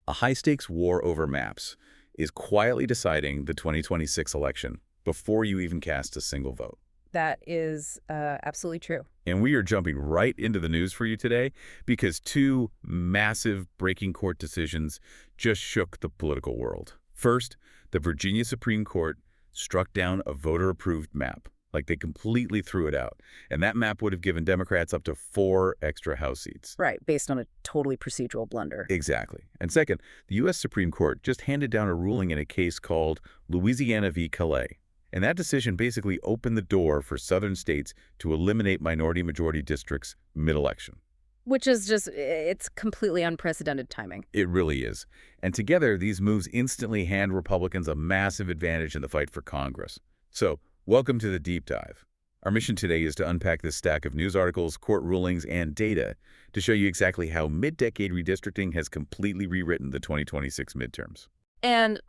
A high-stakes war over maps is quietly deciding the 2026 election before you even cast a single vote. That is absolutely true. And we are jumping right into the news for you today because two massive breaking court decisions just shook the political world. First, the Virginia Supreme Court struck down a voter-approved map. Like, they completely threw it out. And that map would have given Democrats up to 4 extra House seats. Right, based on a totally procedural blunder. Exactly. And second, the U.S. Supreme Court just handed down a ruling in a case called Louisiana v. Calais. And that decision basically opened the door for southern states to eliminate minority-majority districts mid-election. Which is just, it's completely unprecedented timing. It really is. And together, these moves instantly hand Republicans a massive advantage in the fight for Congress. So, welcome to the Deep Dive. Our mission today is to unpack this stack of news articles, court rulings, and data to show you exactly how mid-decade redistricting has completely rewritten the 2026 midterms. And,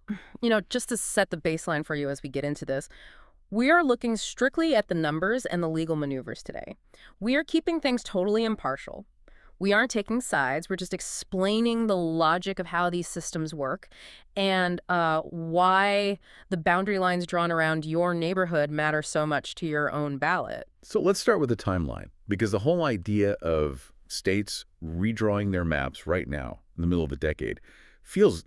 just to set the baseline for you as we get into this, we are looking strictly at the numbers and the legal maneuvers today. We are keeping things totally impartial. We aren't taking sides. We're just explaining the logic of how these systems work and why the boundary lines drawn around your neighborhood matter so much to your own ballot. So let's start with the timeline, because the whole idea of states redrawing their maps right now in the middle of the decade feels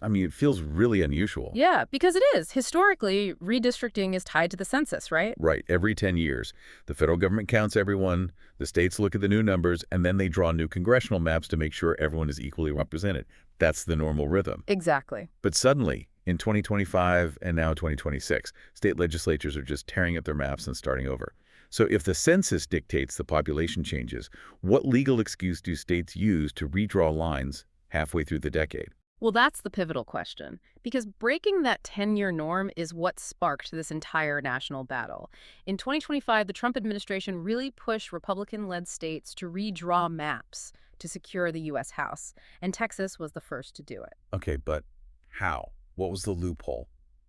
really unusual. Yeah, because it is. Historically, redistricting is tied to the census, right? Right. Every 10 years, the federal government counts everyone, the states look at the new numbers, and then they draw new congressional maps to make sure everyone is equally represented. That's the normal rhythm. Exactly. But suddenly, in 2025 and now 2026, state legislatures are just tearing up their maps and starting over. So if the census dictates the population changes, what legal excuse do states use to redraw lines halfway through the decade? Well, that's the pivotal question, because breaking that 10-year norm is what sparked this entire national battle. In 2025, the Trump administration really pushed Republican-led states to redraw maps to secure the U.S. House, and Texas was the first to do it. Okay, but how? What was the loophole?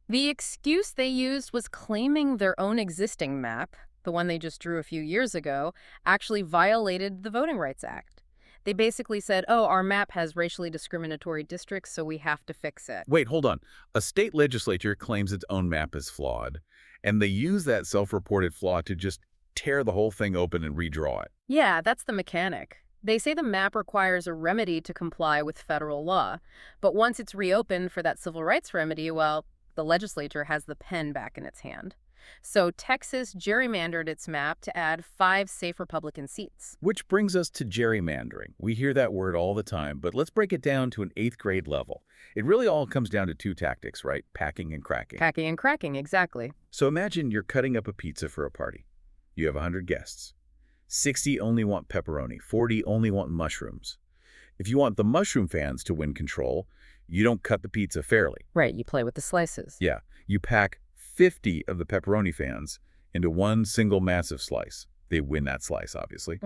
The excuse they used was claiming their own existing map, the one they just drew a few years ago, actually violated the Voting Rights Act. They basically said, oh, our map has racially discriminatory districts, so we have to fix it. Wait, hold on. A state legislature claims its own map is flawed, and they use that self-reported flaw to just tear the whole thing open and redraw it. Yeah, that's the mechanic. They say the map requires a remedy to comply with federal law, but once it's reopened for that civil rights remedy, well, the legislature has the pen back in its hand. So Texas gerrymandered its map to add 5 safe Republican seats. Which brings us to gerrymandering. We hear that word all the time, but let's break it down to an 8th grade level. It really all comes down to 2 tactics, right? Packing and cracking. Packing and cracking, exactly. So imagine you're cutting up a pizza for a party. You have 100 guests. 60 only want pepperoni, 40 only want mushrooms. If you want the mushroom fans to win control, you don't cut the pizza fairly. Right, you play with the slices. Yeah, you pack 50 of the pepperoni fans into one single massive slice. They win that slice, obviously.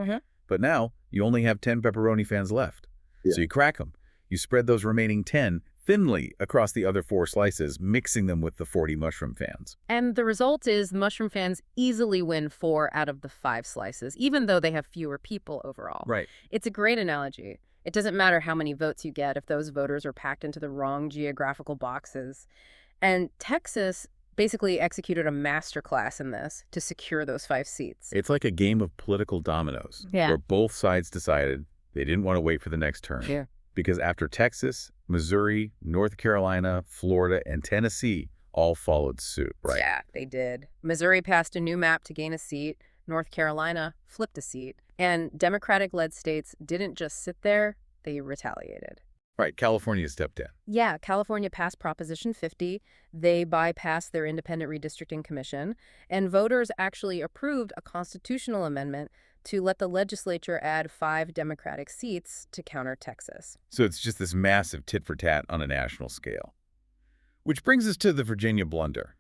But now, you only have 10 pepperoni fans left. Yeah. So you crack them. You spread those remaining 10 thinly across the other 4 slices, mixing them with the 40 mushroom fans. And the result is mushroom fans easily win 4 out of the 5 slices, even though they have fewer people overall. Right. It's a great analogy. It doesn't matter how many votes you get if those voters are packed into the wrong geographical boxes. And Texas basically executed a masterclass in this to secure those 5 seats. It's like a game of political dominoes, where both sides decided they didn't want to wait for the next turn. Yeah. Because after Texas, Missouri, North Carolina, Florida, and Tennessee all followed suit, right? Yeah, they did. Missouri passed a new map to gain a seat. North Carolina flipped a seat. And Democratic-led states didn't just sit there, they retaliated. Right, California stepped in. Yeah, California passed Proposition 50. They bypassed their independent redistricting commission, and voters actually approved a constitutional amendment to let the legislature add 5 Democratic seats to counter Texas. So it's just this massive tit-for-tat on a national scale. Which brings us to the Virginia blunder.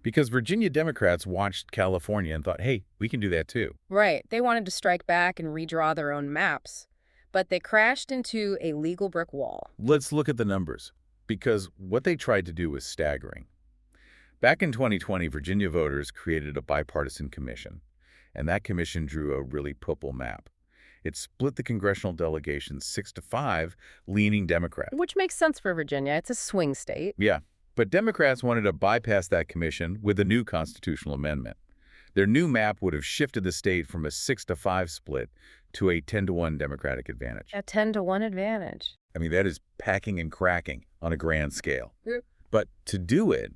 Because Virginia Democrats watched California and thought, hey, we can do that too. Right, they wanted to strike back and redraw their own maps. But they crashed into a legal brick wall. Let's look at the numbers, because what they tried to do was staggering. Back in 2020, Virginia voters created a bipartisan commission, and that commission drew a really purple map. It split the congressional delegation 6-5, leaning Democrat. Which makes sense for Virginia. It's a swing state. Yeah, but Democrats wanted to bypass that commission with a new constitutional amendment. Their new map would have shifted the state from a 6-5 split to a 10-1 Democratic advantage. A 10-1 advantage. I mean, that is packing and cracking on a grand scale. Yep. But to do it,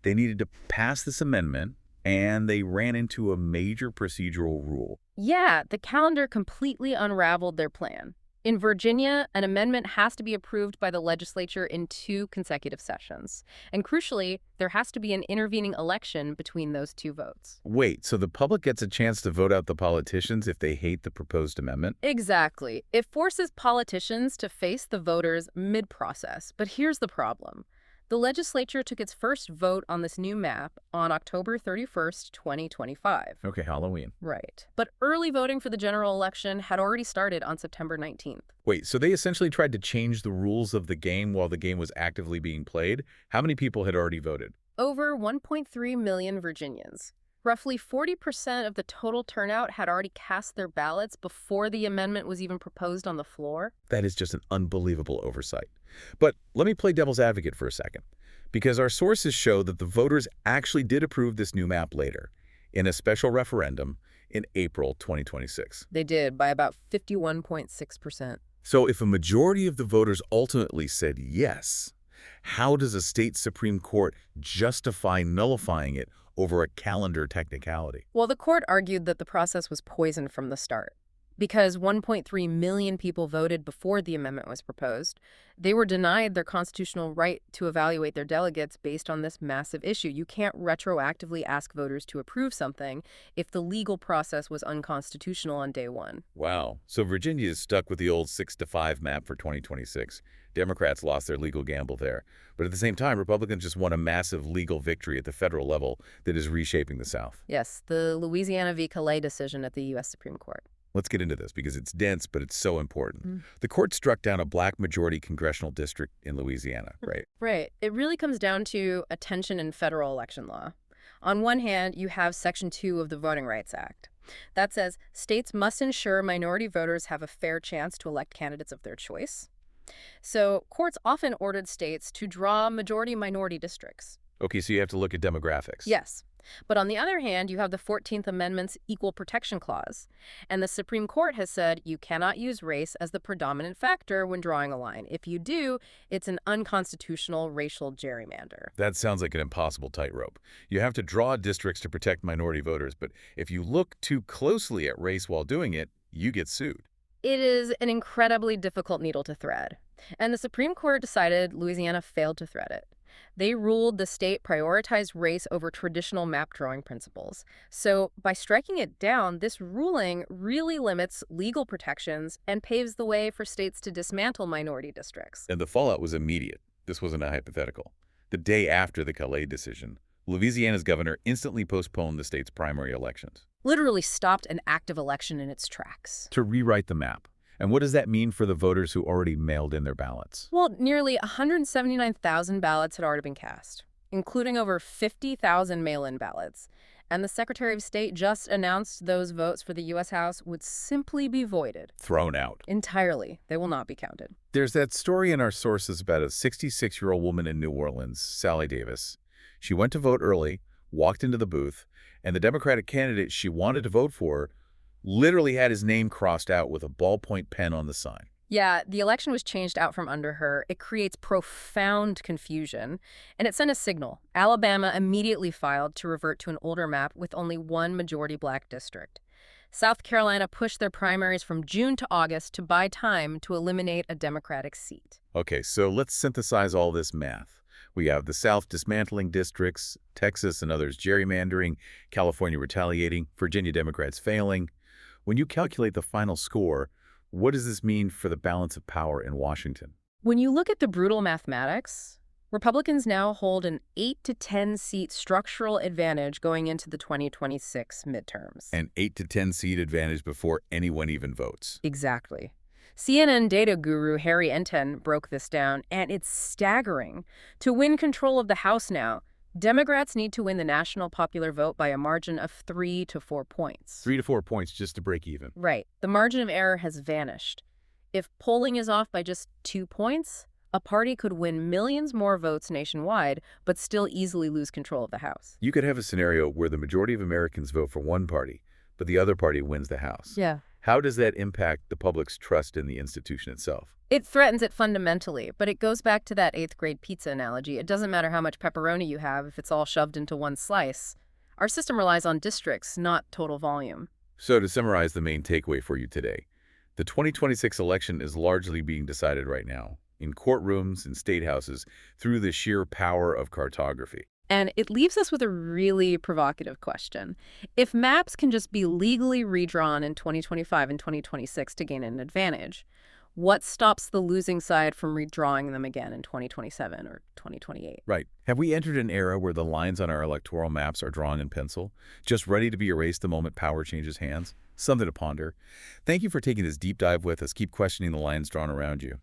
they needed to pass this amendment, and they ran into a major procedural rule. Yeah, the calendar completely unraveled their plan. In Virginia, an amendment has to be approved by the legislature in 2 consecutive sessions. And crucially, there has to be an intervening election between those 2 votes. Wait, so the public gets a chance to vote out the politicians if they hate the proposed amendment? Exactly. It forces politicians to face the voters mid-process. But here's the problem. The legislature took its first vote on this new map on October 31st, 2025. Okay, Halloween. Right. But early voting for the general election had already started on September 19th. Wait, so they essentially tried to change the rules of the game while the game was actively being played? How many people had already voted? Over 1.3 million Virginians. Roughly 40% of the total turnout had already cast their ballots before the amendment was even proposed on the floor. That is just an unbelievable oversight. But let me play devil's advocate for a second, because our sources show that the voters actually did approve this new map later, in a special referendum in April 2026. They did, by about 51.6%. So if a majority of the voters ultimately said yes, how does a state Supreme Court justify nullifying it over a calendar technicality? Well, the court argued that the process was poisoned from the start. Because 1.3 million people voted before the amendment was proposed, they were denied their constitutional right to evaluate their delegates based on this massive issue. You can't retroactively ask voters to approve something if the legal process was unconstitutional on day one. Wow. So Virginia is stuck with the old 6-5 map for 2026. Democrats lost their legal gamble there. But at the same time, Republicans just won a massive legal victory at the federal level that is reshaping the South. Yes, the Louisiana v. Calais decision at the U.S. Supreme Court. Let's get into this because it's dense, but it's so important. The court struck down a black majority congressional district in Louisiana, right? Right. It really comes down to a tension in federal election law. On one hand, you have Section 2 of the Voting Rights Act. That says states must ensure minority voters have a fair chance to elect candidates of their choice. So courts often ordered states to draw majority-minority districts. Okay, so you have to look at demographics. Yes. But on the other hand, you have the 14th Amendment's Equal Protection Clause. And the Supreme Court has said you cannot use race as the predominant factor when drawing a line. If you do, it's an unconstitutional racial gerrymander. That sounds like an impossible tightrope. You have to draw districts to protect minority voters, but if you look too closely at race while doing it, you get sued. It is an incredibly difficult needle to thread. And the Supreme Court decided Louisiana failed to thread it. They ruled the state prioritized race over traditional map drawing principles. So by striking it down, this ruling really limits legal protections and paves the way for states to dismantle minority districts. And the fallout was immediate. This wasn't a hypothetical. The day after the Calais decision, Louisiana's governor instantly postponed the state's primary elections. Literally stopped an active election in its tracks. To rewrite the map. And what does that mean for the voters who already mailed in their ballots? Well, nearly 179,000 ballots had already been cast, including over 50,000 mail-in ballots. And the Secretary of State just announced those votes for the U.S. House would simply be voided. Thrown out. Entirely. They will not be counted. There's that story in our sources about a 66-year-old woman in New Orleans, Sally Davis. She went to vote early, walked into the booth, and the Democratic candidate she wanted to vote for literally had his name crossed out with a ballpoint pen on the sign. Yeah, the election was changed out from under her. It creates profound confusion, and it sent a signal. Alabama immediately filed to revert to an older map with only one majority black district. South Carolina pushed their primaries from June to August to buy time to eliminate a Democratic seat. Okay, so let's synthesize all this math. We have the South dismantling districts, Texas and others gerrymandering, California retaliating, Virginia Democrats failing. When you calculate the final score, what does this mean for the balance of power in Washington? When you look at the brutal mathematics, Republicans now hold an 8 to 10 seat structural advantage going into the 2026 midterms. An 8 to 10 seat advantage before anyone even votes. Exactly. CNN data guru Harry Enten broke this down, and it's staggering. To win control of the House now, Democrats need to win the national popular vote by a margin of 3 to 4 points. 3 to 4 points just to break even. Right. The margin of error has vanished. If polling is off by just 2 points, a party could win millions more votes nationwide, but still easily lose control of the House. You could have a scenario where the majority of Americans vote for one party, but the other party wins the House. Yeah. How does that impact the public's trust in the institution itself? It threatens it fundamentally, but it goes back to that 8th grade pizza analogy. It doesn't matter how much pepperoni you have if it's all shoved into one slice. Our system relies on districts, not total volume. So to summarize the main takeaway for you today, the 2026 election is largely being decided right now, in courtrooms and state houses, through the sheer power of cartography. And it leaves us with a really provocative question. If maps can just be legally redrawn in 2025 and 2026 to gain an advantage, what stops the losing side from redrawing them again in 2027 or 2028? Right. Have we entered an era where the lines on our electoral maps are drawn in pencil, just ready to be erased the moment power changes hands? Something to ponder. Thank you for taking this deep dive with us. Keep questioning the lines drawn around you.